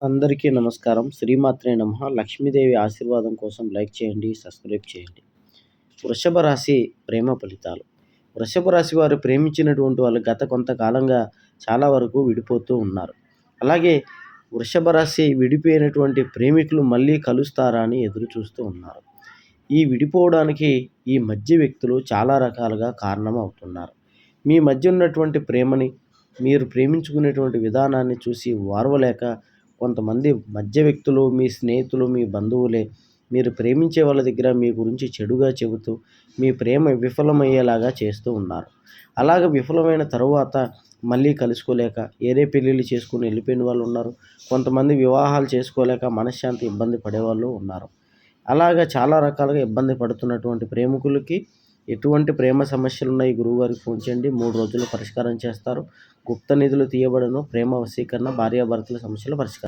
అందరికీ నమస్కారం. శ్రీమాత్రే నమః. లక్ష్మీదేవి ఆశీర్వాదం కోసం లైక్ చేయండి, సబ్స్క్రైబ్ చేయండి. వృషభ రాశి ప్రేమ ఫలితాలు. వృషభ రాశి వారు ప్రేమించినటువంటి వాళ్ళు గత కొంతకాలంగా చాలా వరకు విడిపోతూ ఉన్నారు. అలాగే వృషభ రాశి విడిపోయినటువంటి ప్రేమికులు మళ్ళీ కలుస్తారా అని ఎదురు చూస్తూ ఉన్నారు. ఈ విడిపోవడానికి ఈ మధ్య వ్యక్తులు చాలా రకాలుగా కారణం అవుతున్నారు. మీ మధ్య ఉన్నటువంటి ప్రేమని, మీరు ప్రేమించుకునేటువంటి విధానాన్ని చూసి ఓర్వలేక కొంతమంది మధ్య వ్యక్తులు, మీ స్నేహితులు, మీ బంధువులే మీరు ప్రేమించే వాళ్ళ దగ్గర మీ గురించి చెడుగా చెబుతూ, మీ ప్రేమ విఫలమయ్యేలాగా చేస్తూ ఉన్నారు. అలాగ విఫలమైన తరువాత మళ్ళీ కలుసుకోలేక ఏరే పెళ్ళిళ్ళు చేసుకొని వెళ్ళిపోయిన వాళ్ళు ఉన్నారు. కొంతమంది వివాహాలు చేసుకోలేక మనశ్శాంతి ఇబ్బంది పడేవాళ్ళు ఉన్నారు. అలాగా చాలా రకాలుగా ఇబ్బంది పడుతున్నటువంటి ప్రేమికులకి ఎటువంటి ప్రేమ సమస్యలున్నాయి గురువుగారికి ఫోన్ చేయండి. 3 రోజుల్లో పరిష్కారం చేస్తారు. గుప్త నిధులు తీయబడును. ప్రేమ వశీకరణ, భార్యాభర్తల సమస్యలు పరిష్కారం.